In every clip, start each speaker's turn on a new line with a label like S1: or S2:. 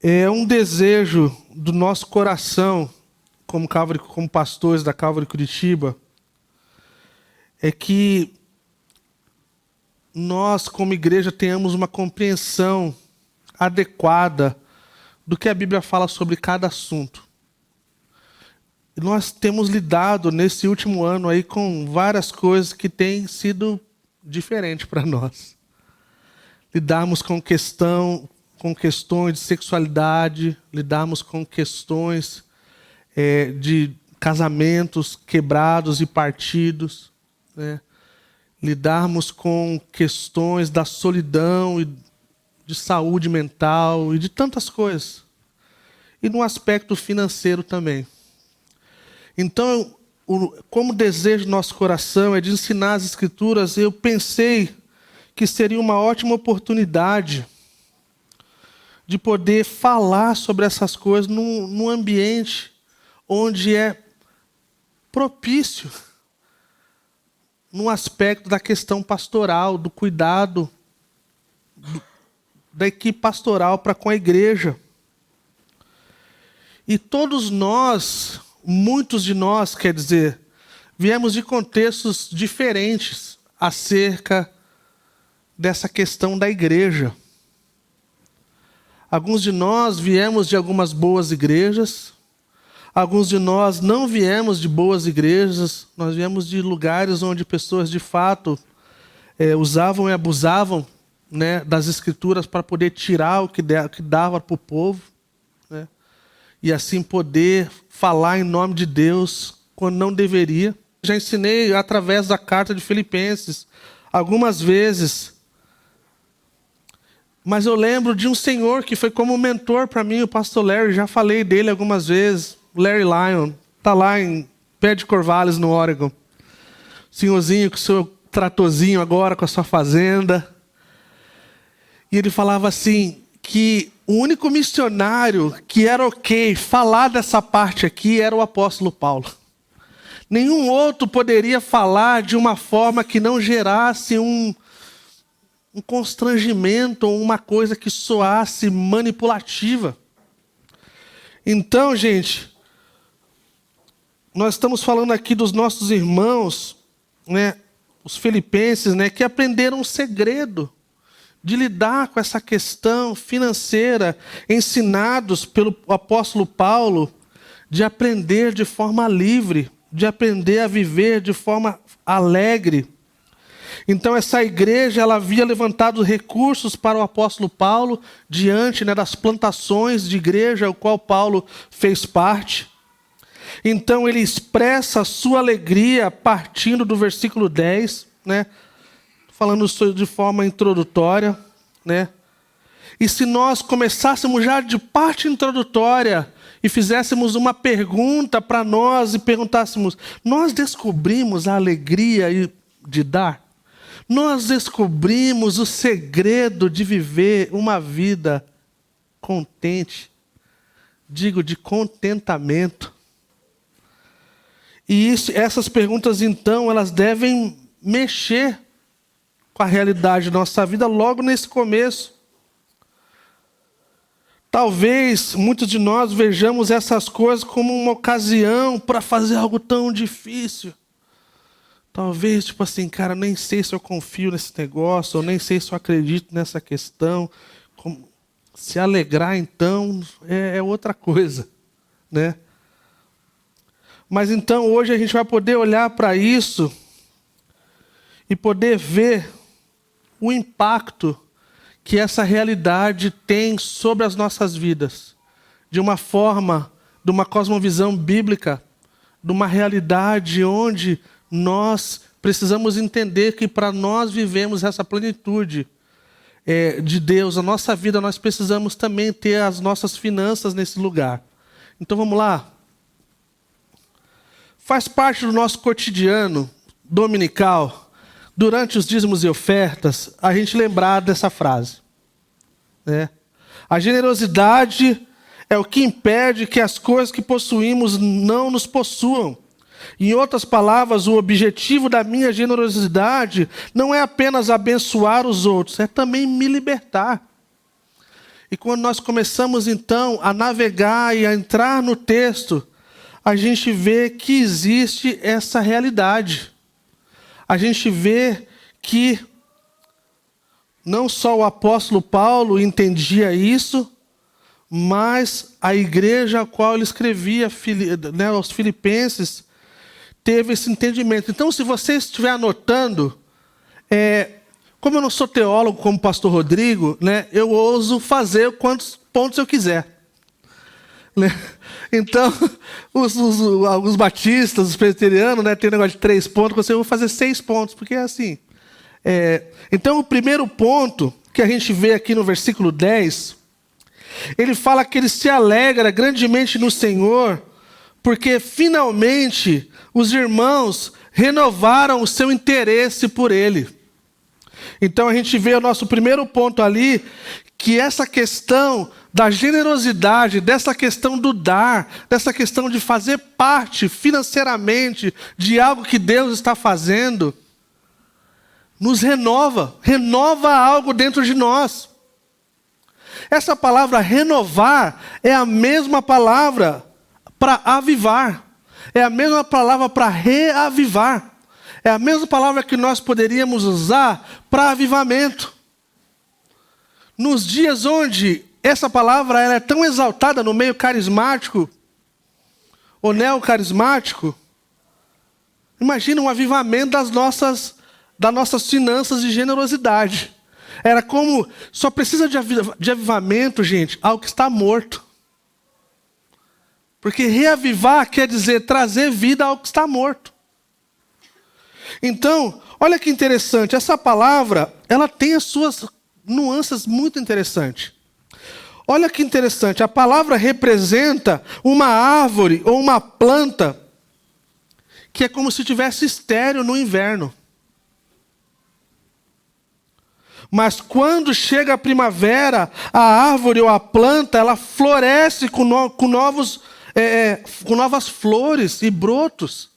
S1: É um desejo do nosso coração, como pastores da Calvary Curitiba, é que nós, como igreja, tenhamos uma compreensão adequada do que a Bíblia fala sobre cada assunto. E nós temos lidado nesse último ano aí com várias coisas que têm sido diferentes para nós. Lidarmos com questões de sexualidade, lidarmos com questões de casamentos quebrados e partidos, né? Lidarmos com questões da solidão e de saúde mental e de tantas coisas. E no aspecto financeiro também. Então, como desejo do nosso coração é de ensinar as Escrituras, eu pensei que seria uma ótima oportunidade de poder falar sobre essas coisas num ambiente onde é propício, num aspecto da questão pastoral, do cuidado da equipe pastoral para com a igreja. E todos nós, muitos de nós, quer dizer, viemos de contextos diferentes acerca dessa questão da igreja. Alguns de nós viemos de algumas boas igrejas, alguns de nós não viemos de boas igrejas, nós viemos de lugares onde pessoas de fato usavam e abusavam, né, das Escrituras para poder tirar o que dava para o povo, né, e assim poder falar em nome de Deus quando não deveria. Já ensinei através da carta de Filipenses algumas vezes. Mas eu lembro de um senhor que foi como mentor para mim, o pastor Larry, já falei dele algumas vezes, Larry Lyon, está lá em pé de Corvallis, no Oregon. Senhorzinho com o seu tratorzinho agora, com a sua fazenda. E ele falava assim, que o único missionário que era ok falar dessa parte aqui era o apóstolo Paulo. Nenhum outro poderia falar de uma forma que não gerasse um constrangimento ou uma coisa que soasse manipulativa. Então, gente, nós estamos falando aqui dos nossos irmãos, né, os filipenses, né, que aprenderam um segredo de lidar com essa questão financeira, ensinados pelo apóstolo Paulo, de aprender de forma livre, de aprender a viver de forma alegre. Então essa igreja, ela havia levantado recursos para o apóstolo Paulo, diante, né, das plantações de igreja, o qual Paulo fez parte. Então ele expressa a sua alegria partindo do versículo 10, né, falando isso de forma introdutória, né? E se nós começássemos já de parte introdutória e fizéssemos uma pergunta para nós e perguntássemos, nós descobrimos a alegria de dar? Nós descobrimos o segredo de viver uma vida contente, digo, de contentamento. E essas perguntas, então, elas devem mexer com a realidade da nossa vida logo nesse começo. Talvez muitos de nós vejamos essas coisas como uma ocasião para fazer algo tão difícil. Talvez, tipo assim, cara, nem sei se eu confio nesse negócio, ou nem sei se eu acredito nessa questão. Se alegrar, então, é outra coisa, né? Mas então, hoje a gente vai poder olhar para isso e poder ver o impacto que essa realidade tem sobre as nossas vidas. De uma forma, de uma cosmovisão bíblica, de uma realidade onde nós precisamos entender que para nós vivemos essa plenitude de Deus, a nossa vida, nós precisamos também ter as nossas finanças nesse lugar. Então vamos lá. Faz parte do nosso cotidiano dominical, durante os dízimos e ofertas, a gente lembrar dessa frase, né? A generosidade é o que impede que as coisas que possuímos não nos possuam. Em outras palavras, o objetivo da minha generosidade não é apenas abençoar os outros, é também me libertar. E quando nós começamos então a navegar e a entrar no texto, a gente vê que existe essa realidade. A gente vê que não só o apóstolo Paulo entendia isso, mas a igreja a qual ele escrevia, aos Filipenses, teve esse entendimento. Então, se você estiver anotando, como eu não sou teólogo como o pastor Rodrigo, eu ouso fazer quantos pontos eu quiser. Então, alguns batistas, os presbiterianos, tem um negócio de 3 pontos, eu vou fazer 6 pontos, porque é assim. Então, o primeiro ponto que a gente vê aqui no versículo 10, ele fala que ele se alegra grandemente no Senhor, porque finalmente os irmãos renovaram o seu interesse por ele. Então a gente vê o nosso primeiro ponto ali, que essa questão da generosidade, dessa questão do dar, dessa questão de fazer parte financeiramente de algo que Deus está fazendo, nos renova algo dentro de nós. Essa palavra renovar é a mesma palavra para avivar, é a mesma palavra para reavivar, é a mesma palavra que nós poderíamos usar para avivamento. Nos dias onde essa palavra ela é tão exaltada no meio carismático, ou neocarismático, imagina um avivamento das nossas finanças de generosidade. Era como, só precisa de avivamento, gente, algo que está morto. Porque reavivar quer dizer trazer vida ao que está morto. Então, olha que interessante, essa palavra, ela tem as suas nuances muito interessantes. Olha que interessante, a palavra representa uma árvore ou uma planta que é como se tivesse estéril no inverno. Mas quando chega a primavera, a árvore ou a planta, ela floresce com novas flores e brotos.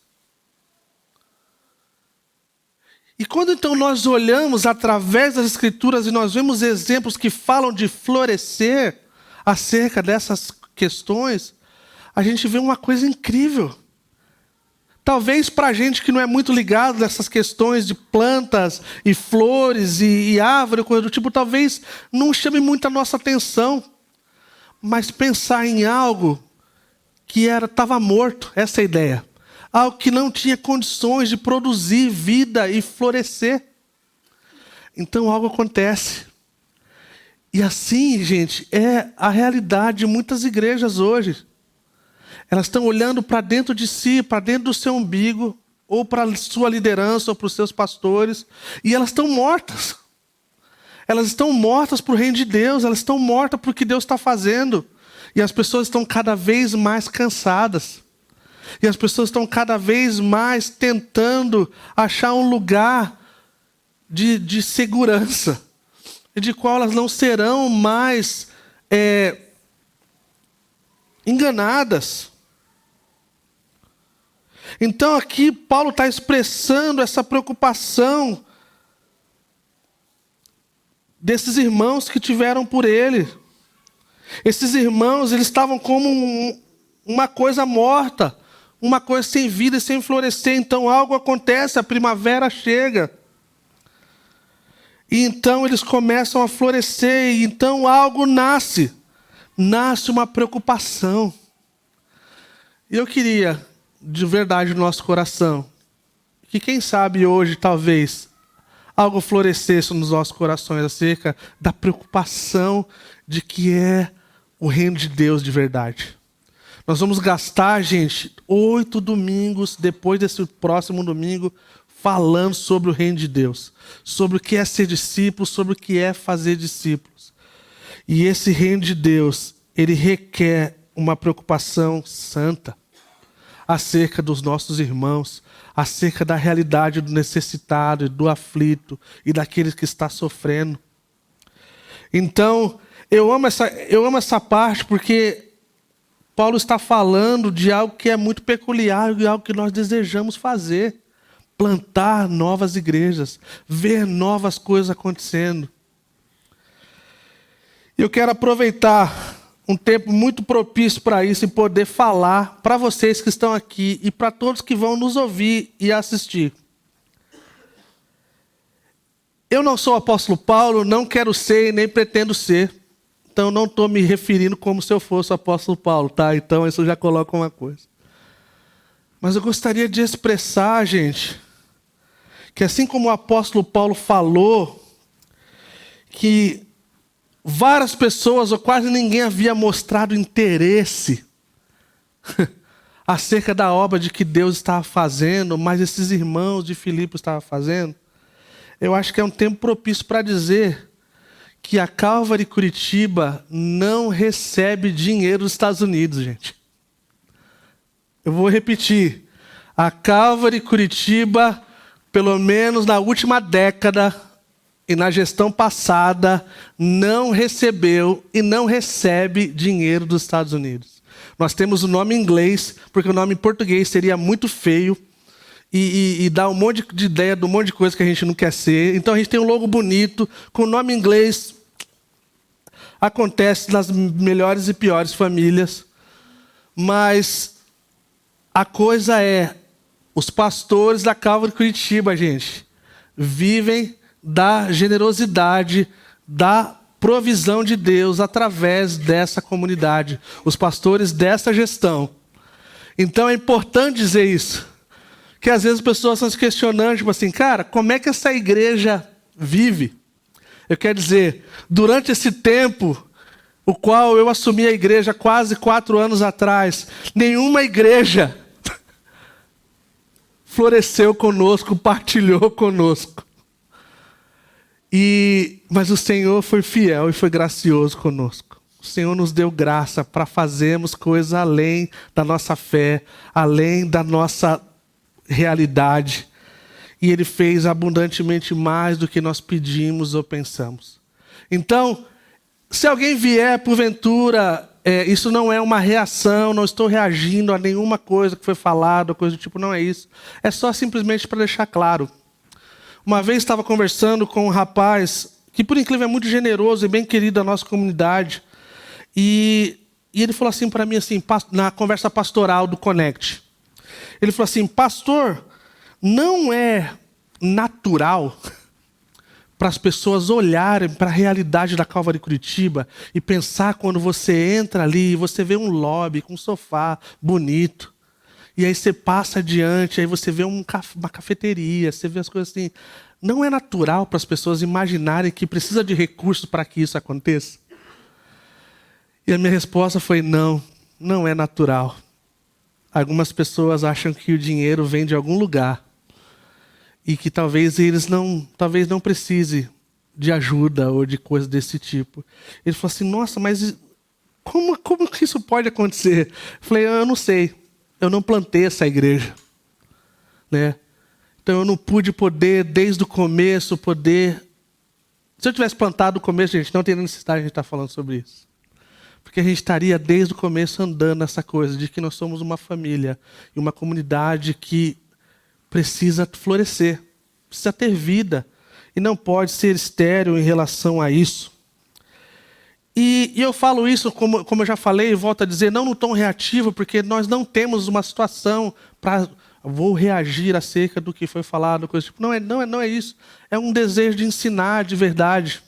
S1: E quando então nós olhamos através das Escrituras e nós vemos exemplos que falam de florescer acerca dessas questões, a gente vê uma coisa incrível. Talvez para a gente que não é muito ligado nessas questões de plantas e flores e árvore, coisa do tipo, talvez não chame muito a nossa atenção. Mas pensar em algo que estava morto, essa é a ideia. Algo que não tinha condições de produzir vida e florescer. Então algo acontece. E assim, gente, é a realidade de muitas igrejas hoje. Elas estão olhando para dentro de si, para dentro do seu umbigo, ou para a sua liderança, ou para os seus pastores, e elas estão mortas. Elas estão mortas para o reino de Deus, elas estão mortas para o que Deus está fazendo. E as pessoas estão cada vez mais cansadas. E as pessoas estão cada vez mais tentando achar um lugar de segurança, de qual elas não serão mais enganadas. Então aqui Paulo está expressando essa preocupação desses irmãos que tiveram por ele. Esses irmãos, eles estavam como uma coisa morta, uma coisa sem vida e sem florescer. Então algo acontece, a primavera chega. E então eles começam a florescer, e então algo nasce. Nasce uma preocupação. E eu queria, de verdade no nosso coração, que quem sabe hoje, talvez, algo florescesse nos nossos corações acerca da preocupação de que é o reino de Deus de verdade. Nós vamos gastar, gente, 8 domingos, depois desse próximo domingo, falando sobre o reino de Deus. Sobre o que é ser discípulo, sobre o que é fazer discípulos. E esse reino de Deus, ele requer uma preocupação santa acerca dos nossos irmãos, acerca da realidade do necessitado e do aflito e daquele que está sofrendo. Então, eu amo essa parte porque Paulo está falando de algo que é muito peculiar e algo que nós desejamos fazer. Plantar novas igrejas, ver novas coisas acontecendo. E eu quero aproveitar um tempo muito propício para isso e poder falar para vocês que estão aqui e para todos que vão nos ouvir e assistir. Eu não sou o apóstolo Paulo, não quero ser e nem pretendo ser. Então não estou me referindo como se eu fosse o apóstolo Paulo, tá? Então isso já coloca uma coisa. Mas eu gostaria de expressar, gente, que assim como o apóstolo Paulo falou, que várias pessoas, ou quase ninguém, havia mostrado interesse acerca da obra de que Deus estava fazendo, mas esses irmãos de Filipe estavam fazendo. Eu acho que é um tempo propício para dizer que a Calvary Curitiba não recebe dinheiro dos Estados Unidos, gente. Eu vou repetir. A Calvary Curitiba, pelo menos na última década e na gestão passada, não recebeu e não recebe dinheiro dos Estados Unidos. Nós temos o nome em inglês, porque o nome em português seria muito feio e dá um monte de ideia de um monte de coisa que a gente não quer ser. Então a gente tem um logo bonito, com o nome em inglês. Acontece nas melhores e piores famílias. Mas a coisa é, os pastores da Calvary Curitiba, gente, vivem da generosidade, da provisão de Deus através dessa comunidade. Os pastores dessa gestão. Então é importante dizer isso. Que às vezes as pessoas estão se questionando, tipo assim, cara, como é que essa igreja vive? Eu quero dizer, durante esse tempo, o qual eu assumi a igreja quase 4 anos atrás, nenhuma igreja floresceu conosco, partilhou conosco. Mas o Senhor foi fiel e foi gracioso conosco. O Senhor nos deu graça para fazermos coisas além da nossa fé, além da nossa realidade. E Ele fez abundantemente mais do que nós pedimos ou pensamos. Então, se alguém vier porventura, isso não é uma reação, não estou reagindo a nenhuma coisa que foi falada, coisa do tipo, não é isso. É só simplesmente para deixar claro. Uma vez estava conversando com um rapaz, que por incrível é muito generoso e bem querido da nossa comunidade, e ele falou assim para mim, assim, na conversa pastoral do Connect. Ele falou assim, pastor, não é natural para as pessoas olharem para a realidade da Calvary Curitiba e pensar quando você entra ali e você vê um lobby com um sofá bonito, e aí você passa adiante, aí você vê uma cafeteria, você vê as coisas assim. Não é natural para as pessoas imaginarem que precisa de recursos para que isso aconteça? E a minha resposta foi não, não é natural. Algumas pessoas acham que o dinheiro vem de algum lugar e que talvez não precise de ajuda ou de coisa desse tipo. Ele falou assim, nossa, mas como que isso pode acontecer? Eu falei, eu não sei, eu não plantei essa igreja, né? Então eu não pude desde o começo, Se eu tivesse plantado no começo, gente, não teria necessidade de a gente estar falando sobre isso. Porque a gente estaria desde o começo andando nessa coisa de que nós somos uma família e uma comunidade que precisa florescer, precisa ter vida e não pode ser estéril em relação a isso. E eu falo isso, como eu já falei, e volto a dizer, não no tom reativo, porque nós não temos uma situação para vou reagir acerca do que foi falado, coisa tipo. Não é isso. É um desejo de ensinar de verdade.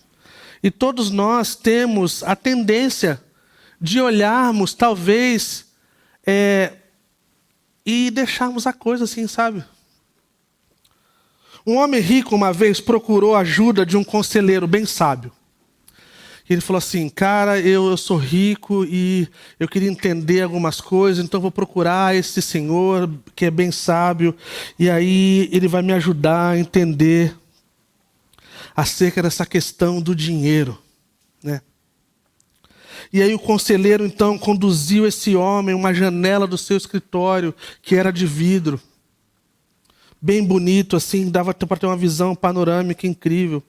S1: E todos nós temos a tendência de olharmos, talvez, e deixarmos a coisa assim, sabe? Um homem rico, uma vez, procurou a ajuda de um conselheiro bem sábio. Ele falou assim, cara, eu sou rico e eu queria entender algumas coisas, então vou procurar esse senhor que é bem sábio, e aí ele vai me ajudar a entender acerca dessa questão do dinheiro, né? E aí o conselheiro, então, conduziu esse homem a uma janela do seu escritório, que era de vidro. Bem bonito, assim, dava para ter uma visão panorâmica incrível.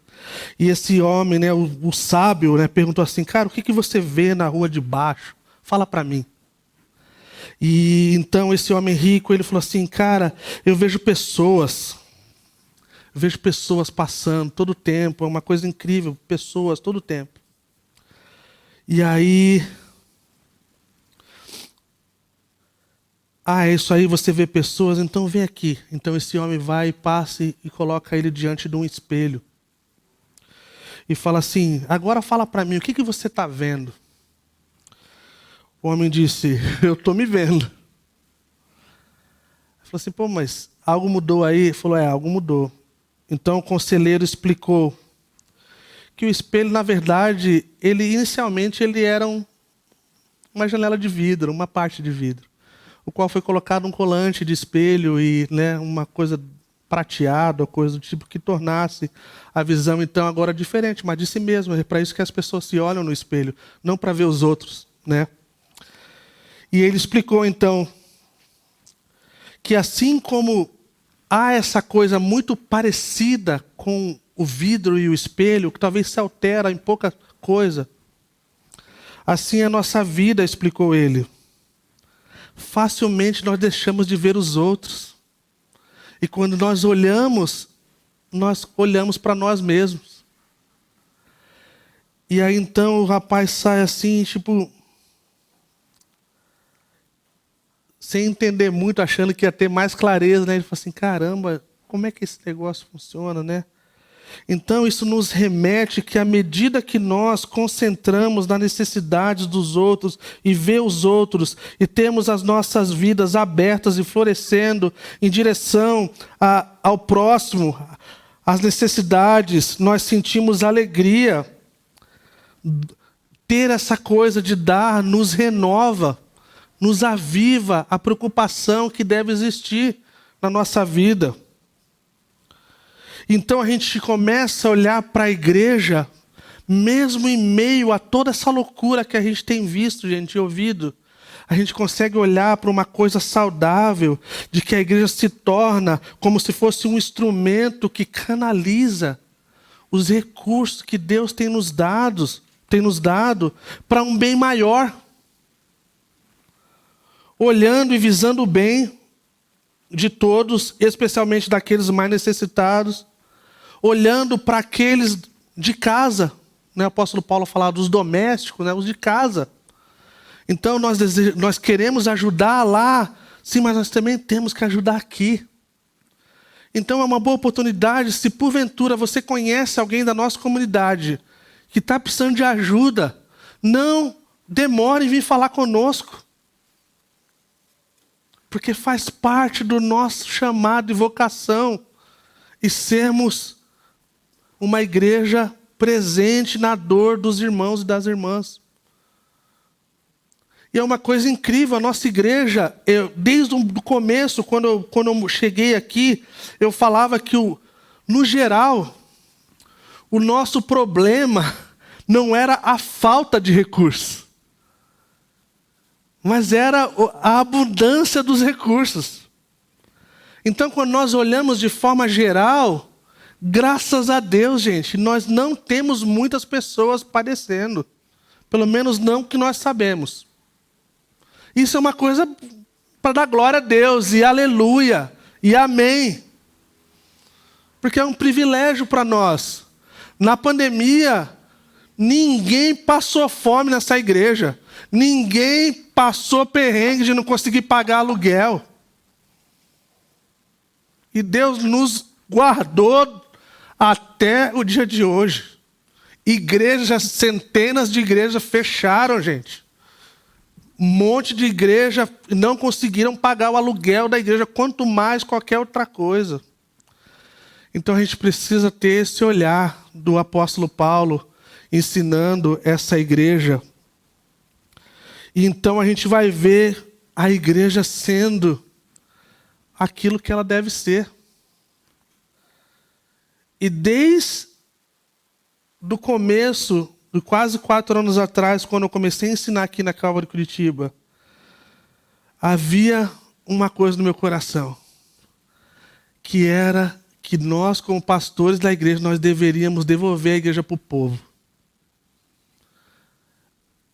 S1: E esse homem, né, o sábio, né, perguntou assim, cara, o que você vê na rua de baixo? Fala para mim. E então esse homem rico, ele falou assim, cara, eu vejo pessoas passando todo o tempo, é uma coisa incrível, pessoas todo o tempo. E aí... é isso aí, você vê pessoas, então vem aqui. Então esse homem vai, passa e coloca ele diante de um espelho. E fala assim, agora fala para mim, o que você está vendo? O homem disse, eu estou me vendo. Ele falou assim, pô, mas algo mudou aí? Ele falou, algo mudou. Então o conselheiro explicou que o espelho, na verdade, inicialmente ele era uma janela de vidro, uma parte de vidro, o qual foi colocado um colante de espelho e, né, uma coisa prateada, coisa do tipo que tornasse a visão então agora diferente, mas de si mesmo. É para isso que as pessoas se olham no espelho, não para ver os outros, né? E ele explicou então que assim como há essa coisa muito parecida com o vidro e o espelho, que talvez se altera em pouca coisa, assim é a nossa vida, explicou ele. Facilmente nós deixamos de ver os outros. E quando nós olhamos para nós mesmos. E aí então o rapaz sai assim, tipo, sem entender muito, achando que ia ter mais clareza, né? Ele fala assim, caramba, como é que esse negócio funciona, né? Então isso nos remete que à medida que nós concentramos nas necessidades dos outros e vê os outros e temos as nossas vidas abertas e florescendo em direção ao próximo, às necessidades, nós sentimos alegria. Ter essa coisa de dar nos renova, nos aviva a preocupação que deve existir na nossa vida. Então a gente começa a olhar para a igreja, mesmo em meio a toda essa loucura que a gente tem visto, gente, ouvido. A gente consegue olhar para uma coisa saudável, de que a igreja se torna como se fosse um instrumento que canaliza os recursos que Deus tem nos dado para um bem maior. Olhando e visando o bem de todos, especialmente daqueles mais necessitados. Olhando para aqueles de casa, né? O apóstolo Paulo falava dos domésticos, né? Os de casa. Então nós queremos ajudar lá, sim, mas nós também temos que ajudar aqui. Então é uma boa oportunidade, se porventura você conhece alguém da nossa comunidade que está precisando de ajuda, não demore em vir falar conosco. Porque faz parte do nosso chamado e vocação e sermos uma igreja presente na dor dos irmãos e das irmãs. E é uma coisa incrível, a nossa igreja, desde o começo, quando eu cheguei aqui, eu falava que, no geral, o nosso problema não era a falta de recursos, mas era a abundância dos recursos. Então, quando nós olhamos de forma geral, graças a Deus, gente, nós não temos muitas pessoas padecendo. Pelo menos não que nós sabemos. Isso é uma coisa para dar glória a Deus, e aleluia, e amém. Porque é um privilégio para nós. Na pandemia, ninguém passou fome nessa igreja. Ninguém passou perrengue de não conseguir pagar aluguel. E Deus nos guardou até o dia de hoje. Igrejas, centenas de igrejas fecharam, gente. Um monte de igreja não conseguiram pagar o aluguel da igreja, quanto mais qualquer outra coisa. Então a gente precisa ter esse olhar do apóstolo Paulo ensinando essa igreja. E então a gente vai ver a igreja sendo aquilo que ela deve ser. E desde o começo, de quase 4 anos atrás, quando eu comecei a ensinar aqui na Calvary Curitiba, havia uma coisa no meu coração, que era que nós, como pastores da igreja, nós deveríamos devolver a igreja para o povo.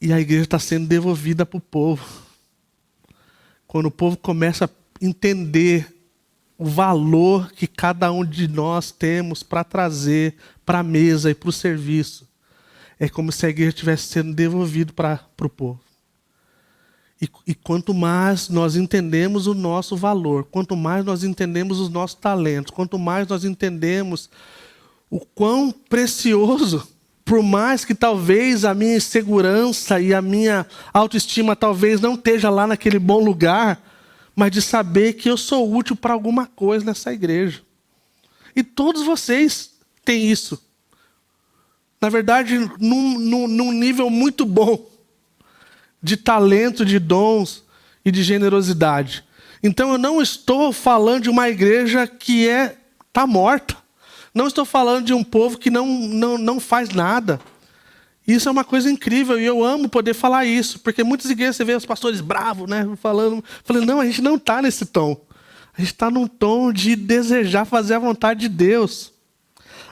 S1: E a igreja está sendo devolvida para o povo. Quando o povo começa a entender o valor que cada um de nós temos para trazer para a mesa e para o serviço. é como se a igreja estivesse sendo devolvida para o povo. E quanto mais nós entendemos o nosso valor, quanto mais nós entendemos os nossos talentos, quanto mais nós entendemos o quão precioso, por mais que talvez a minha insegurança e a minha autoestima talvez não esteja lá naquele bom lugar, mas de saber que eu sou útil para alguma coisa nessa igreja. E todos vocês têm isso. Na verdade, num nível muito bom de talento, de dons e de generosidade. Então eu não estou falando de uma igreja que está morta. Não estou falando de um povo que não faz nada. Isso é uma coisa incrível e eu amo poder falar isso, porque muitas igrejas você vê os pastores bravos, né, falando, não, a gente não está nesse tom. A gente está num tom de desejar fazer a vontade de Deus.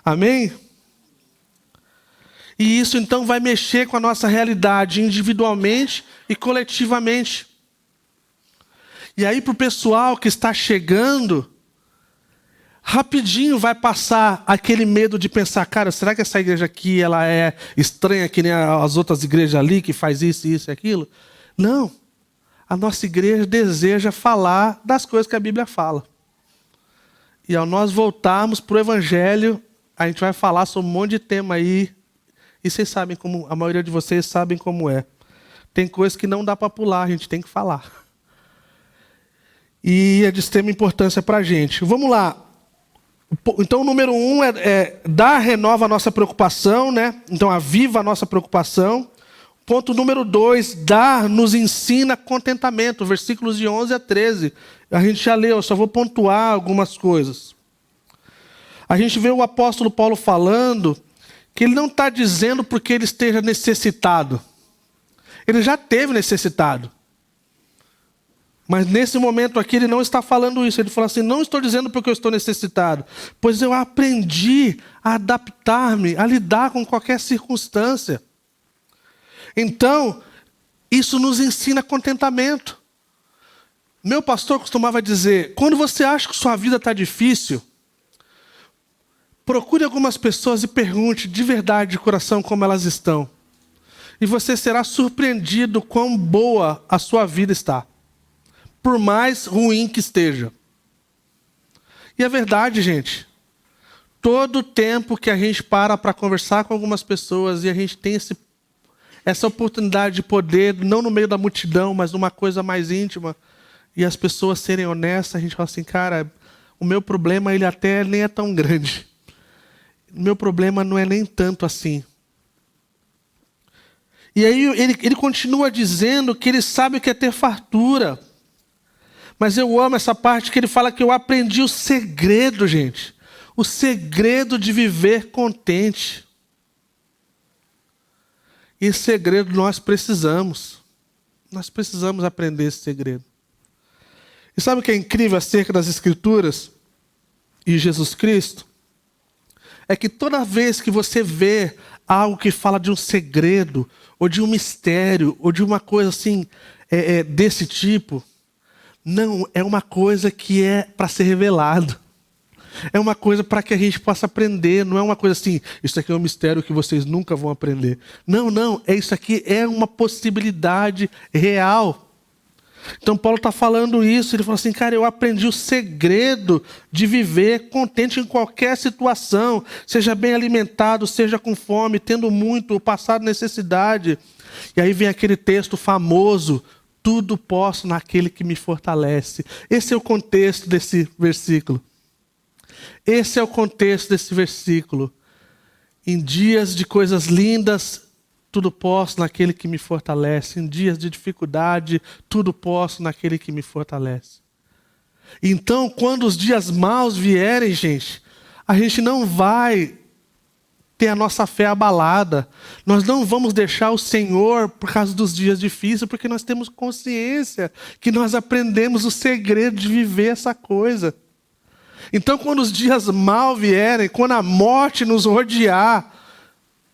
S1: Amém? E isso então vai mexer com a nossa realidade individualmente e coletivamente. E aí para o pessoal que está chegando, rapidinho vai passar aquele medo de pensar, cara, será que essa igreja aqui ela é estranha que nem as outras igrejas ali que faz isso, isso e aquilo? Não. A nossa igreja deseja falar das coisas que a Bíblia fala. E ao nós voltarmos para o Evangelho, a gente vai falar sobre um monte de tema aí. E vocês sabem como, a maioria de vocês sabem como é. Tem coisas que não dá para pular, a gente tem que falar. E é de extrema importância para a gente. Vamos lá. Então o número 1 é dar, renova a nossa preocupação, né? Então aviva a nossa preocupação. Ponto número 2, dar nos ensina contentamento. Versículos de 11 a 13. A gente já leu, eu só vou pontuar algumas coisas. A gente vê o apóstolo Paulo falando que ele não está dizendo porque ele esteja necessitado. Ele já esteve necessitado. Mas nesse momento aqui ele não está falando isso. Ele fala assim, não estou dizendo porque eu estou necessitado, pois eu aprendi a adaptar-me, a lidar com qualquer circunstância. Então, isso nos ensina contentamento. Meu pastor costumava dizer, quando você acha que sua vida está difícil, procure algumas pessoas e pergunte de verdade, de coração, como elas estão. E você será surpreendido quão boa a sua vida está. Por mais ruim que esteja. E é verdade, gente. Todo tempo que a gente para conversar com algumas pessoas e a gente tem essa oportunidade de poder, não no meio da multidão, mas numa coisa mais íntima, e as pessoas serem honestas, a gente fala assim, cara, o meu problema ele até nem é tão grande. O meu problema não é nem tanto assim. E aí ele continua dizendo que ele sabe o que é ter fartura. Mas eu amo essa parte que ele fala que eu aprendi o segredo, gente. O segredo de viver contente. E esse segredo nós precisamos. Nós precisamos aprender esse segredo. E sabe o que é incrível acerca das Escrituras e Jesus Cristo? É que toda vez que você vê algo que fala de um segredo, ou de um mistério, ou de uma coisa assim, desse tipo, não, é uma coisa que é para ser revelado. É uma coisa para que a gente possa aprender. Não é uma coisa assim, isso aqui é um mistério que vocês nunca vão aprender. Não, isso aqui é uma possibilidade real. Então Paulo está falando isso, ele fala assim, cara, eu aprendi o segredo de viver contente em qualquer situação, seja bem alimentado, seja com fome, tendo muito, ou passar necessidade. E aí vem aquele texto famoso, tudo posso naquele que me fortalece. Esse é o contexto desse versículo. Esse é o contexto desse versículo. Em dias de coisas lindas, tudo posso naquele que me fortalece. Em dias de dificuldade, tudo posso naquele que me fortalece. Então, quando os dias maus vierem, gente, a gente não vai ter a nossa fé abalada. Nós não vamos deixar o Senhor por causa dos dias difíceis, porque nós temos consciência que nós aprendemos o segredo de viver essa coisa. Então, quando os dias maus vierem, quando a morte nos rodear,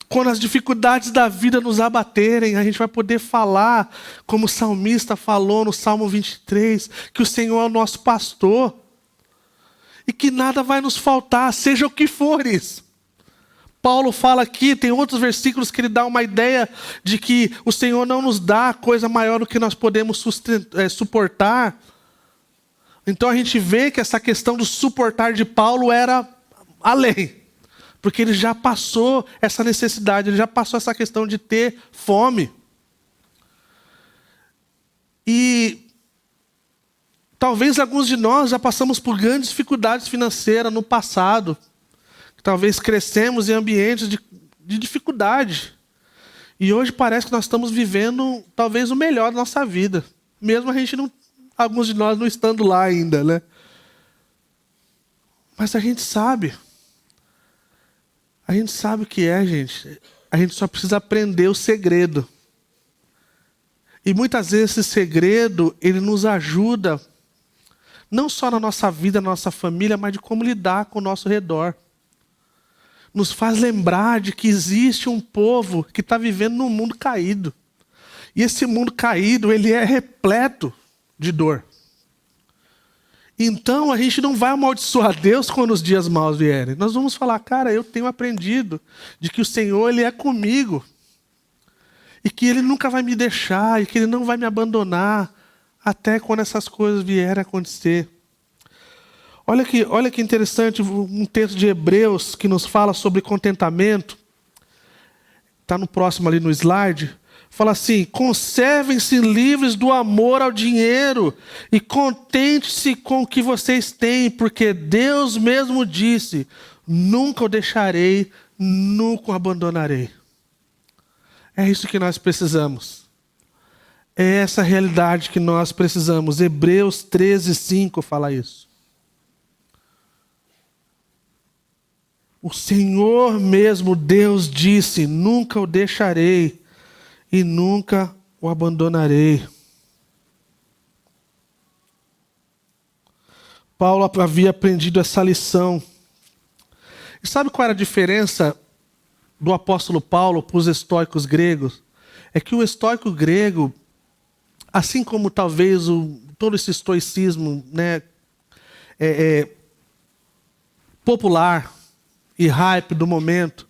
S1: quando as dificuldades da vida nos abaterem, a gente vai poder falar, como o salmista falou no Salmo 23, que o Senhor é o nosso pastor e que nada vai nos faltar, seja o que for isso. Paulo fala aqui, tem outros versículos que ele dá uma ideia de que o Senhor não nos dá coisa maior do que nós podemos suportar. Então a gente vê que essa questão do suportar de Paulo era além. Porque ele já passou essa necessidade, ele já passou essa questão de ter fome. E talvez alguns de nós já passamos por grandes dificuldades financeiras no passado. Talvez crescemos em ambientes de dificuldade. E hoje parece que nós estamos vivendo talvez o melhor da nossa vida. Mesmo a gente não, alguns de nós não estando lá ainda, né? Mas a gente sabe. A gente sabe o que é, gente. A gente só precisa aprender o segredo. E muitas vezes esse segredo, ele nos ajuda, não só na nossa vida, na nossa família, mas de como lidar com o nosso redor. Nos faz lembrar de que existe um povo que está vivendo num mundo caído. E esse mundo caído, ele é repleto de dor. Então, a gente não vai amaldiçoar Deus quando os dias maus vierem. Nós vamos falar, cara, eu tenho aprendido de que o Senhor, ele é comigo. E que ele nunca vai me deixar, e que ele não vai me abandonar, até quando essas coisas vierem a acontecer. Olha que interessante, um texto de Hebreus que nos fala sobre contentamento. Está no próximo ali no slide. Fala assim: conservem-se livres do amor ao dinheiro e contente-se com o que vocês têm, porque Deus mesmo disse: nunca o deixarei, nunca o abandonarei. É isso que nós precisamos. É essa realidade que nós precisamos. Hebreus 13:5 fala isso. O Senhor mesmo, Deus disse: nunca o deixarei e nunca o abandonarei. Paulo havia aprendido essa lição. E sabe qual era a diferença do apóstolo Paulo para os estoicos gregos? É que o estoico grego, assim como talvez todo esse estoicismo, né, popular e hype do momento,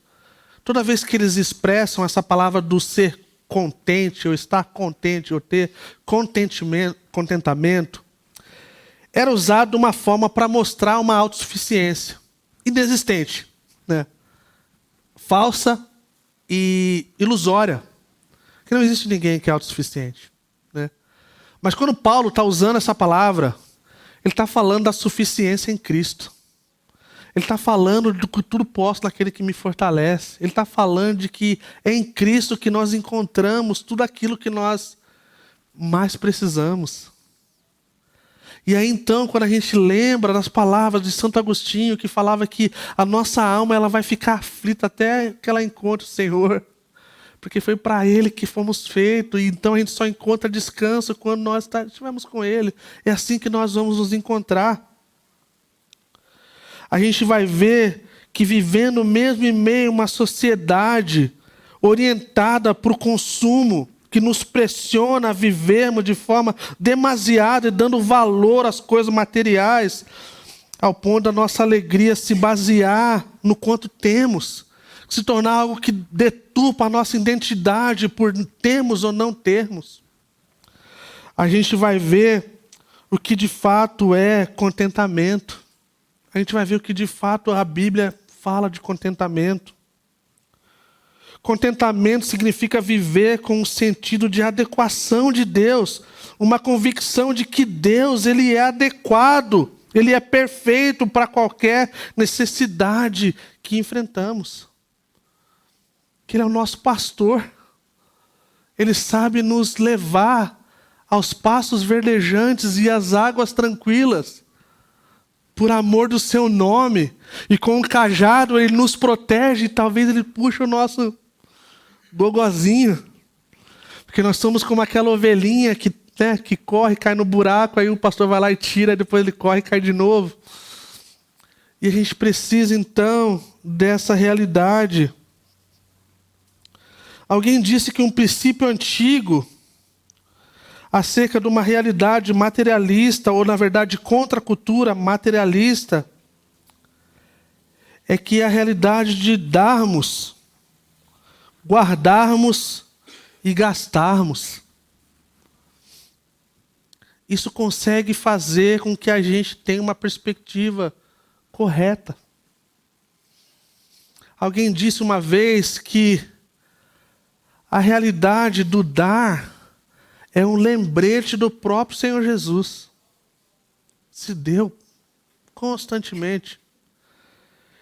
S1: toda vez que eles expressam essa palavra do ser contente, ou estar contente, ou ter contentamento, era usado de uma forma para mostrar uma autossuficiência inexistente, né? Falsa e ilusória. Que não existe ninguém que é autossuficiente, né? Mas quando Paulo está usando essa palavra, ele está falando da suficiência em Cristo. Ele está falando do que tudo posso naquele que me fortalece. Ele está falando de que é em Cristo que nós encontramos tudo aquilo que nós mais precisamos. E aí então, quando a gente lembra das palavras de Santo Agostinho, que falava que a nossa alma ela vai ficar aflita até que ela encontre o Senhor. Porque foi para Ele que fomos feitos. E então a gente só encontra descanso quando nós estivermos com Ele. É assim que nós vamos nos encontrar. A gente vai ver que vivendo mesmo em meio a uma sociedade orientada para o consumo, que nos pressiona a vivermos de forma demasiada e dando valor às coisas materiais, ao ponto da nossa alegria se basear no quanto temos, se tornar algo que deturpa a nossa identidade por termos ou não termos. A gente vai ver o que de fato é contentamento. A gente vai ver o que de fato a Bíblia fala de contentamento. Contentamento significa viver com um sentido de adequação de Deus, uma convicção de que Deus ele é adequado, ele é perfeito para qualquer necessidade que enfrentamos. Que Ele é o nosso pastor. Ele sabe nos levar aos pastos verdejantes e às águas tranquilas, por amor do seu nome, e com o cajado Ele nos protege, e talvez Ele puxe o nosso gogozinho, porque nós somos como aquela ovelhinha que corre, cai no buraco, aí o pastor vai lá e tira, depois ele corre e cai de novo. E a gente precisa então dessa realidade. Alguém disse que um princípio antigo acerca de uma realidade materialista, ou na verdade contra a cultura materialista, é que a realidade de darmos, guardarmos e gastarmos. Isso consegue fazer com que a gente tenha uma perspectiva correta. Alguém disse uma vez que a realidade do dar é um lembrete do próprio Senhor Jesus. Se deu constantemente.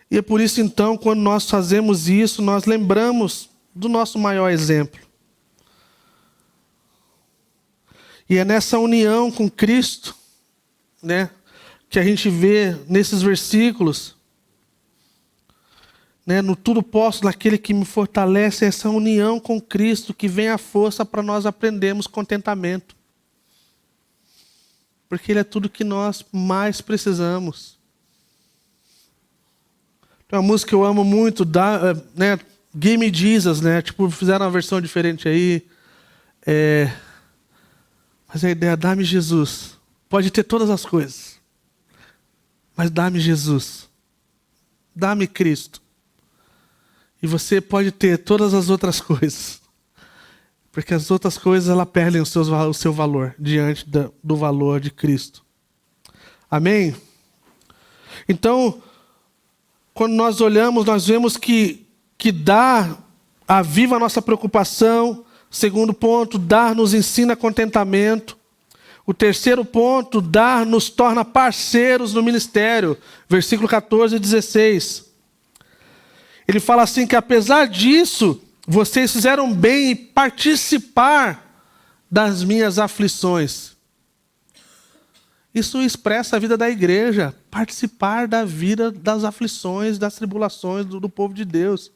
S1: E é por isso, então, quando nós fazemos isso, nós lembramos do nosso maior exemplo. E é nessa união com Cristo, né, que a gente vê nesses versículos, né, no tudo posso naquele que me fortalece, essa união com Cristo que vem a força para nós aprendermos contentamento. Porque Ele é tudo que nós mais precisamos. Tem uma música que eu amo muito, né, Give Me Jesus, né, tipo, fizeram uma versão diferente aí. Mas a ideia é, dá-me Jesus. Pode ter todas as coisas, mas dá-me Jesus. Dá-me Cristo. E você pode ter todas as outras coisas. Porque as outras coisas, elas perdem o seu valor diante do valor de Cristo. Amém? Então, quando nós olhamos, nós vemos que dar aviva a nossa preocupação. Segundo ponto, dar nos ensina contentamento. O terceiro ponto, dar nos torna parceiros no ministério. Versículo 14 e 16. Ele fala assim que apesar disso, vocês fizeram bem em participar das minhas aflições. Isso expressa a vida da igreja, participar da vida das aflições, das tribulações do povo de Deus.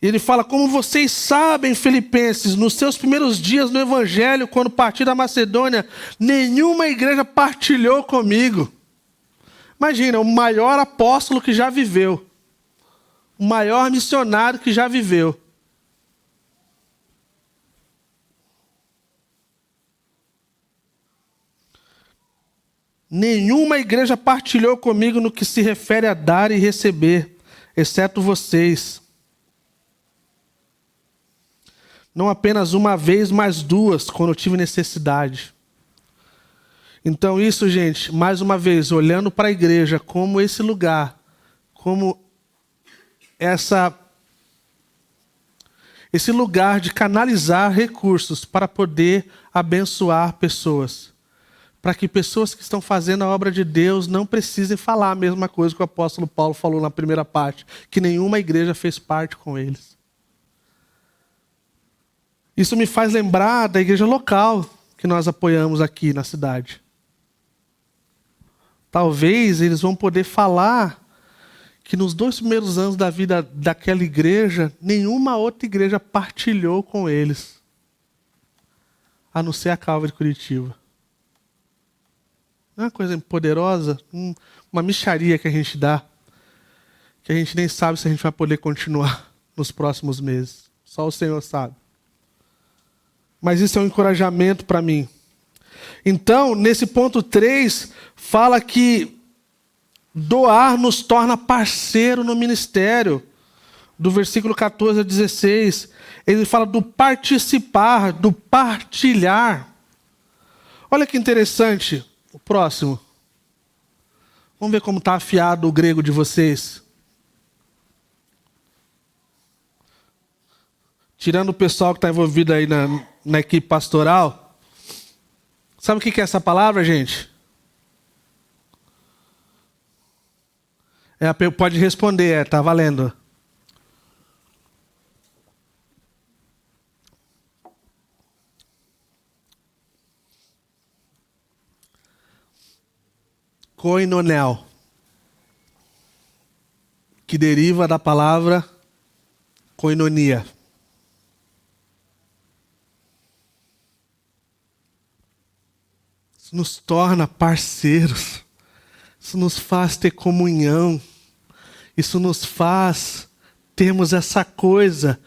S1: E ele fala, como vocês sabem, Filipenses, nos seus primeiros dias no Evangelho, quando parti da Macedônia, nenhuma igreja partilhou comigo. Imagina, o maior apóstolo que já viveu. O maior missionário que já viveu. Nenhuma igreja partilhou comigo no que se refere a dar e receber, exceto vocês. Não apenas uma vez, mas duas, quando eu tive necessidade. Então isso, gente, mais uma vez, olhando para a igreja como esse lugar, como esse lugar de canalizar recursos para poder abençoar pessoas. Para que pessoas que estão fazendo a obra de Deus não precisem falar a mesma coisa que o apóstolo Paulo falou na primeira parte, que nenhuma igreja fez parte com eles. Isso me faz lembrar da igreja local que nós apoiamos aqui na cidade. Talvez eles vão poder falar que nos 2 primeiros anos da vida daquela igreja, nenhuma outra igreja partilhou com eles, a não ser a Calvary de Curitiba. Não é uma coisa poderosa? Uma mixaria que a gente dá, que a gente nem sabe se a gente vai poder continuar nos próximos meses. Só o Senhor sabe. Mas isso é um encorajamento para mim. Então, nesse ponto 3, fala que doar nos torna parceiro no ministério. Do versículo 14 a 16, ele fala do participar, do partilhar. Olha que interessante. O próximo. Vamos ver como está afiado o grego de vocês. Tirando o pessoal que está envolvido aí na equipe pastoral. Sabe o que é essa palavra, gente? Pode responder, está valendo. Koinonel, que deriva da palavra koinonia. Isso nos torna parceiros, isso nos faz ter comunhão, isso nos faz termos essa coisa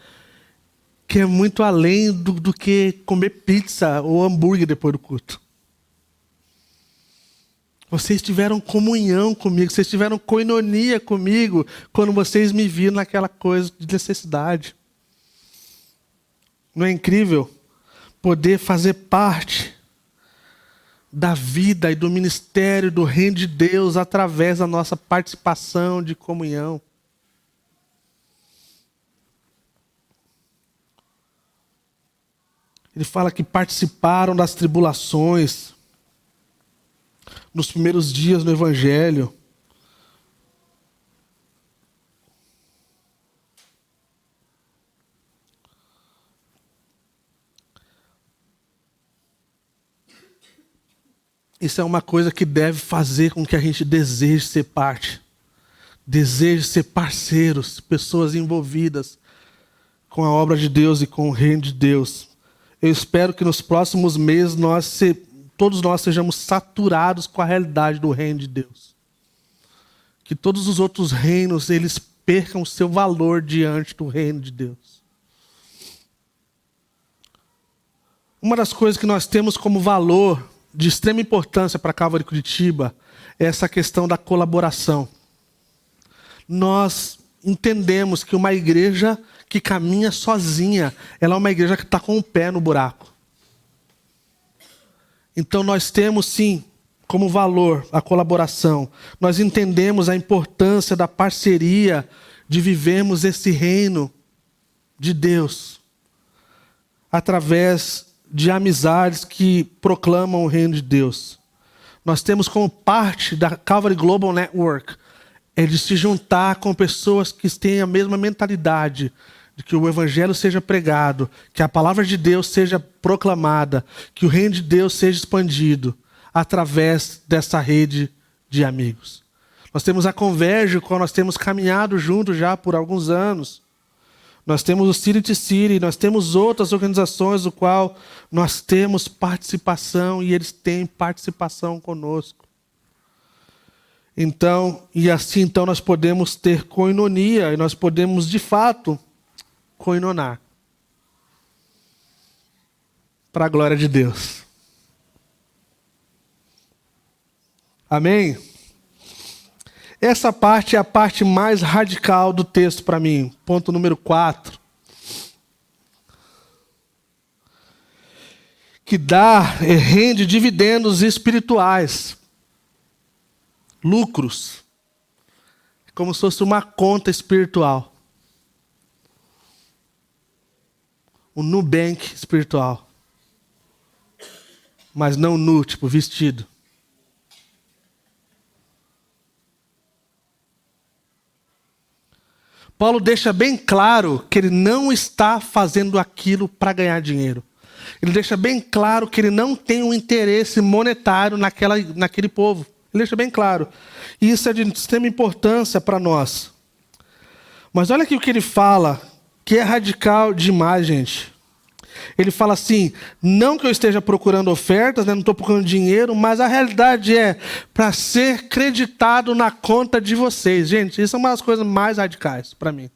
S1: que é muito além do que comer pizza ou hambúrguer depois do culto. Vocês tiveram comunhão comigo, vocês tiveram koinonia comigo quando vocês me viram naquela coisa de necessidade. Não é incrível poder fazer parte da vida e do ministério do Reino de Deus através da nossa participação de comunhão? Ele fala que participaram das tribulações nos primeiros dias do Evangelho. Isso é uma coisa que deve fazer com que a gente deseje ser parte, deseje ser parceiros, pessoas envolvidas com a obra de Deus e com o reino de Deus. Eu espero que nos próximos meses todos nós sejamos saturados com a realidade do reino de Deus. Que todos os outros reinos, eles percam o seu valor diante do reino de Deus. Uma das coisas que nós temos como valor de extrema importância para a Calvary Curitiba é essa questão da colaboração. Nós entendemos que uma igreja que caminha sozinha, ela é uma igreja que está com o pé no buraco. Então nós temos sim como valor a colaboração. Nós entendemos a importância da parceria, de vivermos esse reino de Deus através de amizades que proclamam o reino de Deus. Nós temos como parte da Calvary Global Network de se juntar com pessoas que têm a mesma mentalidade de que o evangelho seja pregado, que a palavra de Deus seja proclamada, que o reino de Deus seja expandido através dessa rede de amigos. Nós temos a Converge, com a qual nós temos caminhado juntos já por alguns anos. Nós temos o City to City, nós temos outras organizações do qual nós temos participação e eles têm participação conosco. Então, nós podemos ter koinonia e nós podemos, de fato, koinonar. Para a glória de Deus. Amém? Essa parte é a parte mais radical do texto para mim. Ponto número 4. Que rende dividendos espirituais. Lucros. Como se fosse uma conta espiritual. O Nubank espiritual. Mas não nu, tipo vestido. Paulo deixa bem claro que ele não está fazendo aquilo para ganhar dinheiro. Ele deixa bem claro que ele não tem um interesse monetário naquele povo. Ele deixa bem claro. E isso é de extrema importância para nós. Mas olha aqui o que ele fala, que é radical demais, gente. Ele fala assim, não que eu esteja procurando ofertas, não estou procurando dinheiro, mas a realidade é para ser creditado na conta de vocês. Gente, isso é uma das coisas mais radicais para mim.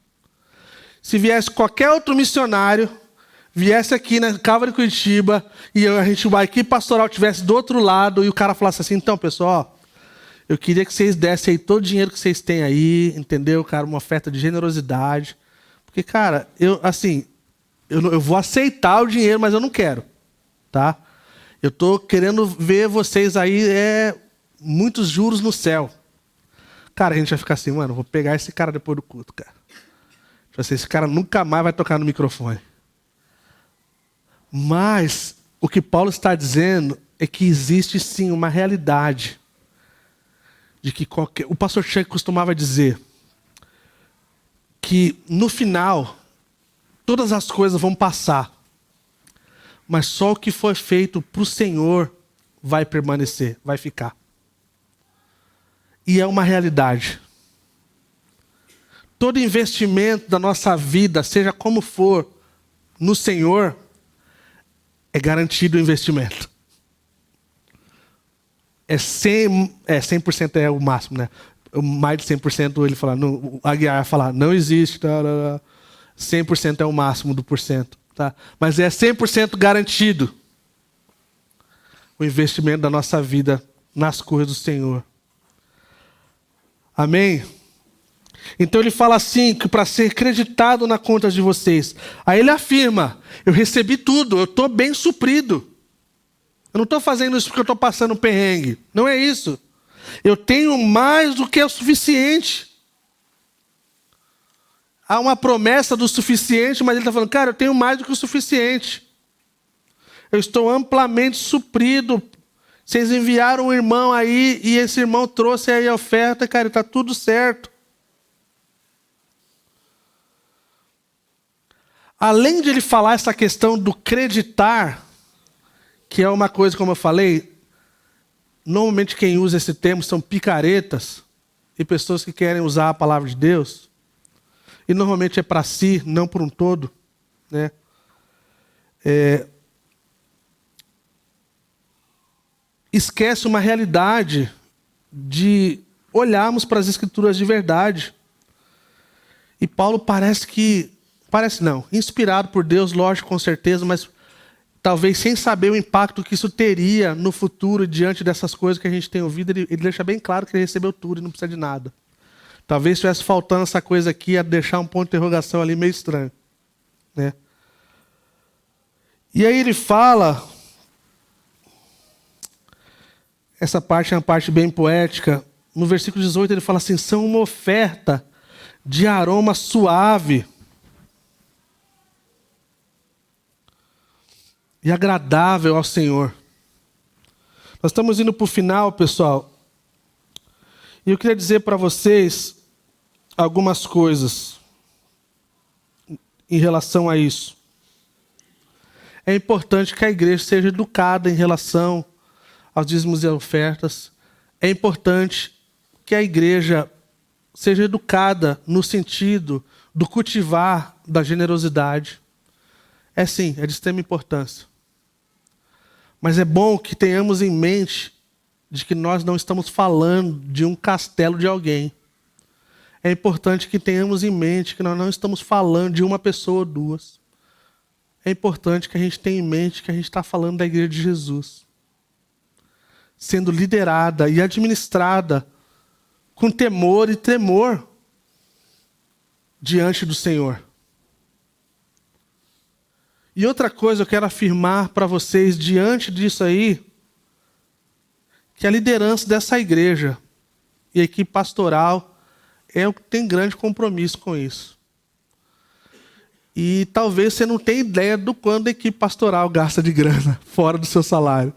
S1: Se viesse qualquer outro missionário, viesse aqui na Calvary Curitiba, e a equipe pastoral estivesse do outro lado, e o cara falasse assim, então pessoal, eu queria que vocês dessem aí todo o dinheiro que vocês têm aí, entendeu, cara? Uma oferta de generosidade. Porque, cara, eu vou aceitar o dinheiro, mas eu não quero, tá? Eu estou querendo ver vocês aí, muitos juros no céu. Cara, a gente vai ficar assim, mano, vou pegar esse cara depois do culto, cara. Tipo assim, esse cara nunca mais vai tocar no microfone. Mas o que Paulo está dizendo é que existe sim uma realidade de que o pastor Chuck costumava dizer que no final todas as coisas vão passar, mas só o que foi feito para o Senhor vai permanecer, vai ficar. E é uma realidade. Todo investimento da nossa vida, seja como for, no Senhor, é garantido o investimento. 100% é o máximo, né? Mais de 100% ele fala, o Aguiar falar, não existe, 100% é o máximo do porcento, tá? Mas é 100% garantido o investimento da nossa vida nas coisas do Senhor. Amém? Então ele fala assim, que para ser creditado na conta de vocês. Aí ele afirma, eu recebi tudo, eu estou bem suprido. Eu não estou fazendo isso porque eu estou passando perrengue. Não é isso. Eu tenho mais do que o suficiente. Há uma promessa do suficiente, mas ele está falando, cara, eu tenho mais do que o suficiente. Eu estou amplamente suprido. Vocês enviaram um irmão aí e esse irmão trouxe aí a oferta, cara, está tudo certo. Além de ele falar essa questão do creditar, que é uma coisa, como eu falei, normalmente quem usa esse termo são picaretas e pessoas que querem usar a palavra de Deus. E normalmente é para si, não por um todo, né? Esquece uma realidade de olharmos para as Escrituras de verdade. E Paulo parece não, inspirado por Deus, lógico, com certeza, mas talvez sem saber o impacto que isso teria no futuro diante dessas coisas que a gente tem ouvido, ele deixa bem claro que ele recebeu tudo e não precisa de nada. Talvez estivesse faltando essa coisa aqui, a deixar um ponto de interrogação ali meio estranho, né? E aí ele fala, essa parte é uma parte bem poética, no versículo 18 ele fala assim, são uma oferta de aroma suave e agradável ao Senhor. Nós estamos indo para o final, pessoal. E eu queria dizer para vocês algumas coisas em relação a isso. É importante que a igreja seja educada em relação aos dízimos e ofertas. É importante que a igreja seja educada no sentido do cultivar da generosidade. É sim, é de extrema importância. Mas é bom que tenhamos em mente de que nós não estamos falando de um castelo de alguém. É importante que tenhamos em mente que nós não estamos falando de uma pessoa ou duas. É importante que a gente tenha em mente que a gente está falando da igreja de Jesus, sendo liderada e administrada com temor e tremor diante do Senhor. E outra coisa eu quero afirmar para vocês diante disso aí, que a liderança dessa igreja e a equipe pastoral tem grande compromisso com isso. E talvez você não tenha ideia do quanto a equipe pastoral gasta de grana fora do seu salário,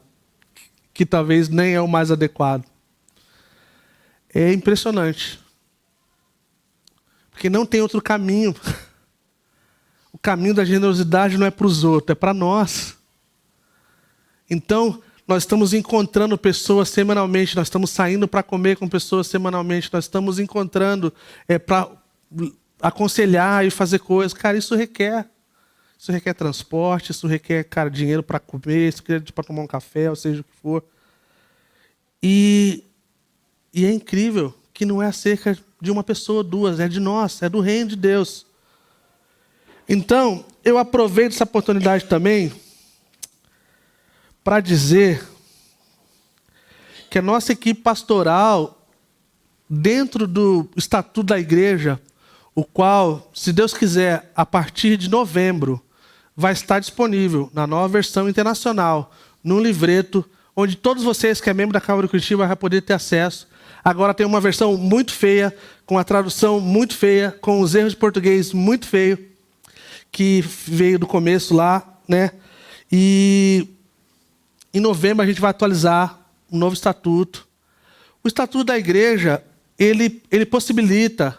S1: que talvez nem é o mais adequado. É impressionante. Porque não tem outro caminho. O caminho da generosidade não é para os outros, é para nós. Então, nós estamos encontrando pessoas semanalmente, nós estamos saindo para comer com pessoas semanalmente, nós estamos encontrando para aconselhar e fazer coisas. Cara, isso requer transporte, isso requer, cara, dinheiro para comer, isso requer para tomar um café, ou seja o que for. E é incrível que não é acerca de uma pessoa ou duas, é de nós, é do reino de Deus. Então, eu aproveito essa oportunidade também para dizer que a nossa equipe pastoral, dentro do estatuto da igreja, o qual, se Deus quiser, a partir de novembro, vai estar disponível na nova versão internacional, num livreto, onde todos vocês que é membro da Câmara de Curitiba vai poder ter acesso. Agora tem uma versão muito feia, com a tradução muito feia, com os erros de português muito feio, que veio do começo lá, né? E em novembro a gente vai atualizar um novo estatuto. O estatuto da igreja, ele possibilita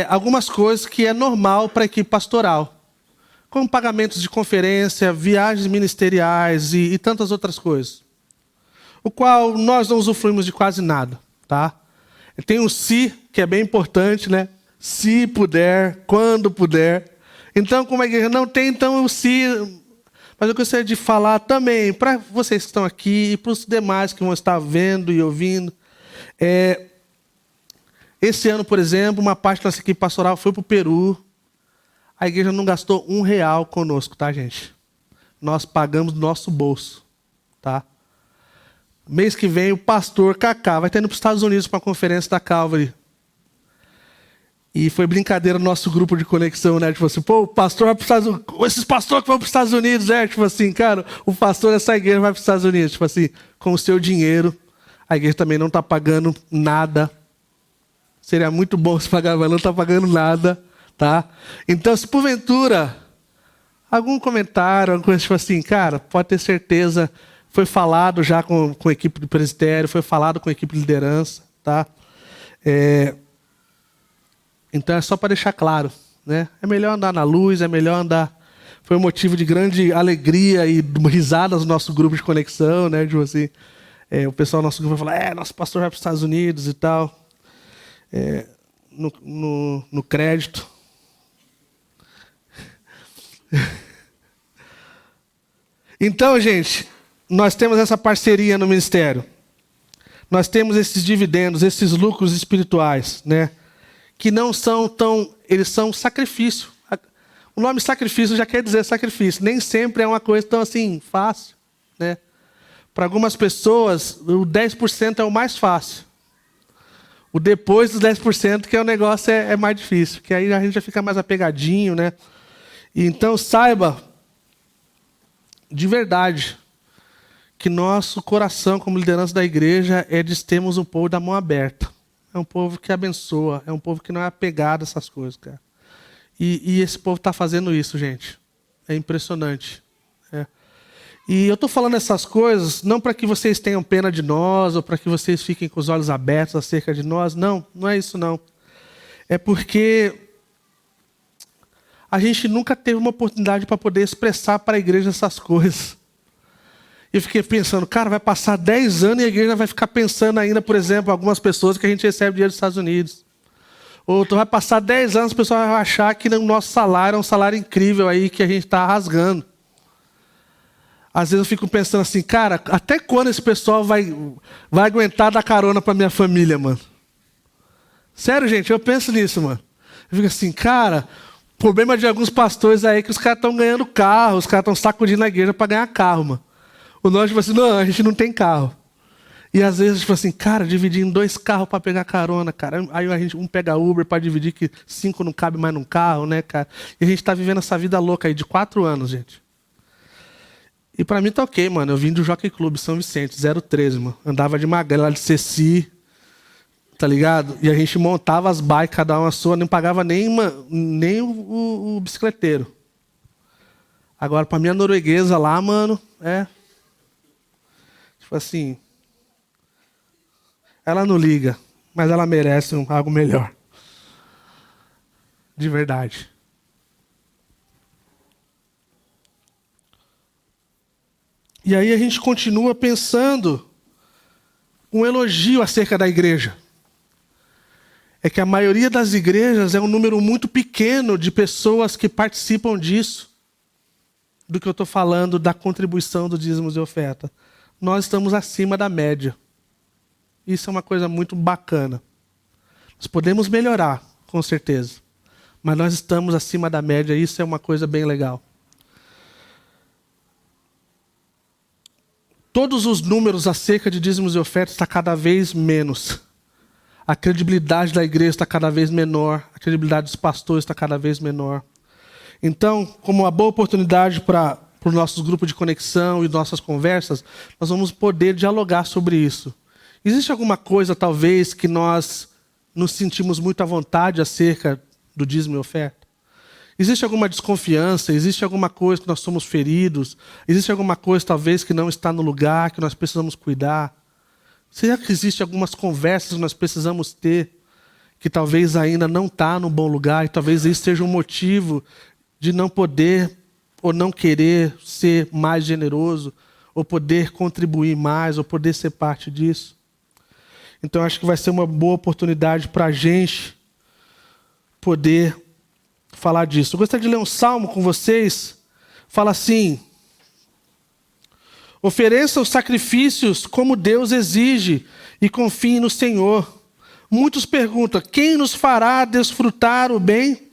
S1: algumas coisas que é normal para a equipe pastoral, como pagamentos de conferência, viagens ministeriais e tantas outras coisas, o qual nós não usufruímos de quase nada, tá? Tem o se, que é bem importante, né? Se puder, quando puder. Então, como a igreja não tem, então o se... Mas eu gostaria de falar também, para vocês que estão aqui e para os demais que vão estar vendo e ouvindo. Esse ano, por exemplo, uma parte da nossa equipe pastoral foi para o Peru. A igreja não gastou R$1 conosco, tá, gente? Nós pagamos do nosso bolso, tá? mês que vem o pastor Kaká vai estar indo para os Estados Unidos para uma conferência da Calvary. E foi brincadeira no nosso grupo de conexão, né? Tipo assim, pô, o pastor vai para os Estados Unidos. Esses pastores que vão para os Estados Unidos, tipo assim, cara, o pastor dessa igreja vai para os Estados Unidos. Tipo assim, com o seu dinheiro, a igreja também não está pagando nada. Seria muito bom se pagar, mas não está pagando nada, tá? Então, se porventura, algum comentário, alguma coisa tipo assim, cara, pode ter certeza, foi falado já com a equipe do presbitério, foi falado com a equipe de liderança, tá? Então é só para deixar claro, né? É melhor andar na luz, é melhor andar... Foi um motivo de grande alegria e risadas no nosso grupo de conexão, né? Tipo assim, o pessoal do nosso grupo vai falar, nosso pastor vai para os Estados Unidos e tal. No crédito. Então, gente, nós temos essa parceria no ministério. Nós temos esses dividendos, esses lucros espirituais, né? Que não são tão... Eles são sacrifício. O nome sacrifício já quer dizer sacrifício. Nem sempre é uma coisa tão assim, fácil, né? Para algumas pessoas, o 10% é o mais fácil. O depois dos 10% que é o negócio é mais difícil. Porque aí a gente já fica mais apegadinho, né? E então saiba, de verdade, que nosso coração como liderança da igreja é de termos um povo da mão aberta. É um povo que abençoa, é um povo que não é apegado a essas coisas, cara. E esse povo está fazendo isso, gente. É impressionante. E eu estou falando essas coisas não para que vocês tenham pena de nós ou para que vocês fiquem com os olhos abertos acerca de nós. Não, não é isso não. É porque a gente nunca teve uma oportunidade para poder expressar para a igreja essas coisas. E eu fiquei pensando, cara, vai passar 10 anos e a igreja vai ficar pensando ainda, por exemplo, algumas pessoas que a gente recebe dinheiro dos Estados Unidos. Ou vai passar 10 anos, o pessoal vai achar que o nosso salário é um salário incrível aí que a gente está rasgando. Às vezes eu fico pensando assim, cara, até quando esse pessoal vai aguentar dar carona para minha família, mano? Sério, gente, eu penso nisso, mano. Eu fico assim, cara, o problema de alguns pastores aí é que os caras estão ganhando carro, os caras estão sacudindo a igreja para ganhar carro, mano. O nós, tipo assim, não, a gente não tem carro. E às vezes, tipo assim, cara, dividir em 2 carros para pegar carona, cara. Aí a gente, um pega Uber para dividir, que 5 não cabe mais num carro, né, cara? E a gente tá vivendo essa vida louca aí de 4 anos, gente. E para mim tá ok, mano. Eu vim do Jockey Club São Vicente, 013, mano. Andava de magrela, lá de Ceci, tá ligado? E a gente montava as bikes, cada uma sua, nem pagava nem o bicicleteiro. Agora, pra minha norueguesa lá, mano, tipo assim, ela não liga, mas ela merece algo melhor. De verdade. E aí a gente continua pensando um elogio acerca da igreja. É que a maioria das igrejas é um número muito pequeno de pessoas que participam disso. Do que eu estou falando, da contribuição dos dízimos e oferta. Nós estamos acima da média. Isso é uma coisa muito bacana. Nós podemos melhorar, com certeza. Mas nós estamos acima da média, isso é uma coisa bem legal. Todos os números acerca de dízimos e ofertas estão cada vez menos. A credibilidade da igreja está cada vez menor. A credibilidade dos pastores está cada vez menor. Então, como uma boa oportunidade para o nosso grupo de conexão e nossas conversas, nós vamos poder dialogar sobre isso. Existe alguma coisa, talvez, que nós nos sentimos muito à vontade acerca do dízimo e oferta? Existe alguma desconfiança? Existe alguma coisa que nós somos feridos? Existe alguma coisa, talvez, que não está no lugar, que nós precisamos cuidar? Será que existe algumas conversas que nós precisamos ter, que talvez ainda não está no bom lugar, e talvez isso seja um motivo de não poder ou não querer ser mais generoso, ou poder contribuir mais, ou poder ser parte disso? Então, acho que vai ser uma boa oportunidade para a gente poder falar disso. Eu gostaria de ler um salmo com vocês. Fala assim: ofereçam sacrifícios como Deus exige e confiem no Senhor. Muitos perguntam: quem nos fará desfrutar o bem?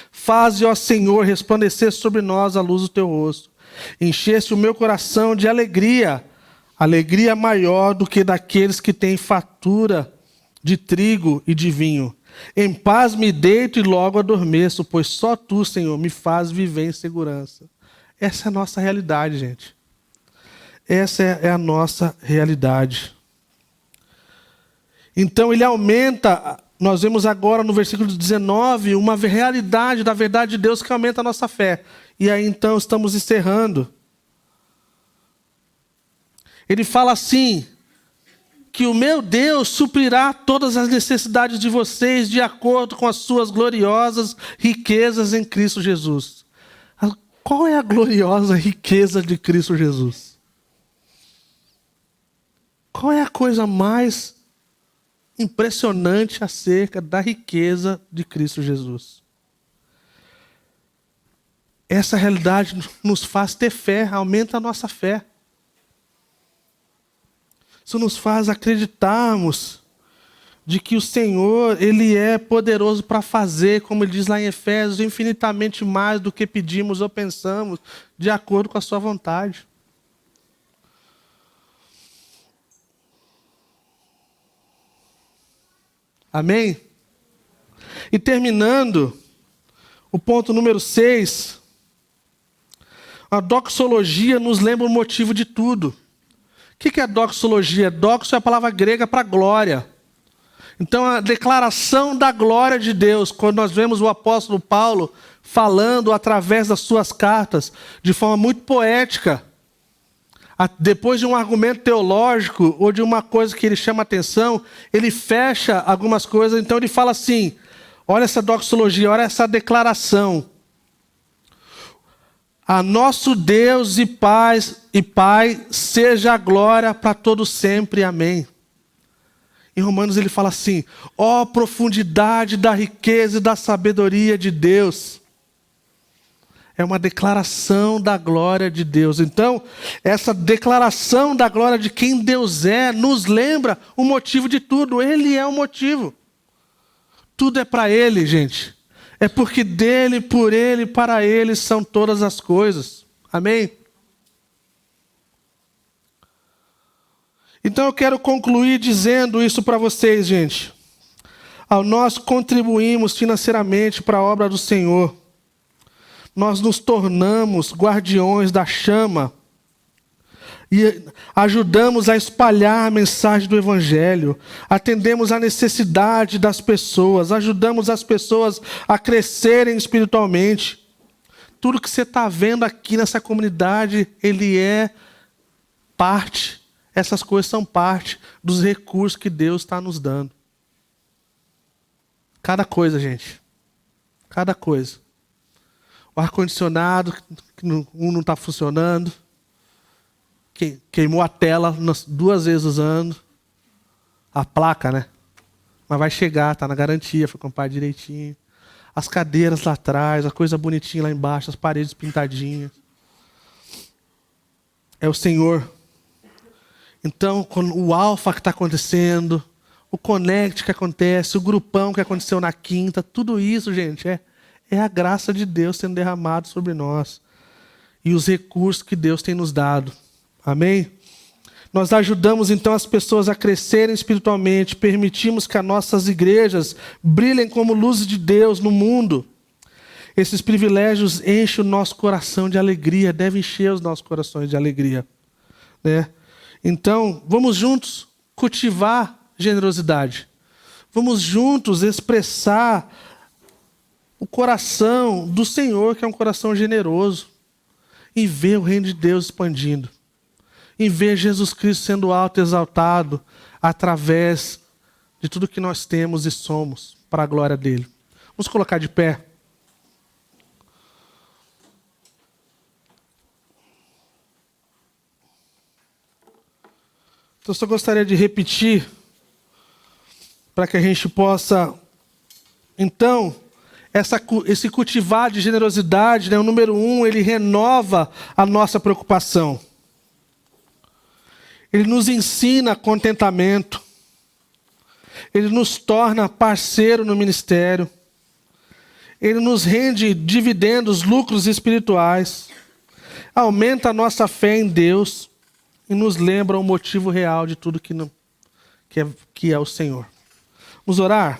S1: Faze, ó Senhor, resplandecer sobre nós a luz do teu rosto. Enchesse o meu coração de alegria Alegria maior do que daqueles que têm fartura de trigo e de vinho. Em paz me deito e logo adormeço, pois só tu, Senhor, me faz viver em segurança. Essa é a nossa realidade, gente. Essa é a nossa realidade. Então ele aumenta, nós vemos agora no versículo 19, uma realidade da verdade de Deus que aumenta a nossa fé. E aí então estamos encerrando. Ele fala assim, que o meu Deus suprirá todas as necessidades de vocês de acordo com as suas gloriosas riquezas em Cristo Jesus. Qual é a gloriosa riqueza de Cristo Jesus? Qual é a coisa mais impressionante acerca da riqueza de Cristo Jesus? Essa realidade nos faz ter fé, aumenta a nossa fé. Isso nos faz acreditarmos de que o Senhor, Ele é poderoso para fazer, como Ele diz lá em Efésios, infinitamente mais do que pedimos ou pensamos, de acordo com a sua vontade. Amém? E terminando, o ponto número 6, a doxologia nos lembra o motivo de tudo. O que é a doxologia? Doxo é a palavra grega para glória. Então, a declaração da glória de Deus, quando nós vemos o apóstolo Paulo falando através das suas cartas, de forma muito poética, depois de um argumento teológico ou de uma coisa que ele chama atenção, ele fecha algumas coisas, então ele fala assim, olha essa doxologia, olha essa declaração. A nosso Deus e Pai, seja a glória para todos sempre. Amém. Em Romanos ele fala assim, ó profundidade da riqueza e da sabedoria de Deus. É uma declaração da glória de Deus. Então, essa declaração da glória de quem Deus é, nos lembra o motivo de tudo. Ele é o motivo. Tudo é para Ele, gente. É porque dele, por Ele, para Ele são todas as coisas. Amém? Então eu quero concluir dizendo isso para vocês, gente. Ao nós contribuímos financeiramente para a obra do Senhor, nós nos tornamos guardiões da chama e ajudamos a espalhar a mensagem do Evangelho, atendemos à necessidade das pessoas, ajudamos as pessoas a crescerem espiritualmente. Tudo que você está vendo aqui nessa comunidade, ele é parte, essas coisas são parte dos recursos que Deus está nos dando. Cada coisa, gente. Cada coisa. O ar-condicionado, um não está funcionando. Queimou a tela 2 vezes usando. A placa, né? Mas vai chegar, está na garantia, foi comprado direitinho. As cadeiras lá atrás, a coisa bonitinha lá embaixo, as paredes pintadinhas. É o Senhor. Então, o alfa que está acontecendo, o connect que acontece, o grupão que aconteceu na quinta, tudo isso, gente, é a graça de Deus sendo derramado sobre nós. E os recursos que Deus tem nos dado. Amém? Nós ajudamos então as pessoas a crescerem espiritualmente, permitimos que as nossas igrejas brilhem como luzes de Deus no mundo. Esses privilégios enchem o nosso coração de alegria, devem encher os nossos corações de alegria, né? Então, vamos juntos cultivar generosidade. Vamos juntos expressar o coração do Senhor, que é um coração generoso, e ver o reino de Deus expandindo. E ver Jesus Cristo sendo alto e exaltado através de tudo que nós temos e somos para a glória dele. Vamos colocar de pé. Então, eu só gostaria de repetir para que a gente possa, então, esse cultivar de generosidade, né, o número 1, ele renova a nossa preocupação. Ele nos ensina contentamento. Ele nos torna parceiro no ministério. Ele nos rende dividendos, lucros espirituais. Aumenta a nossa fé em Deus. e nos lembram o motivo real de tudo que é o Senhor. Vamos orar?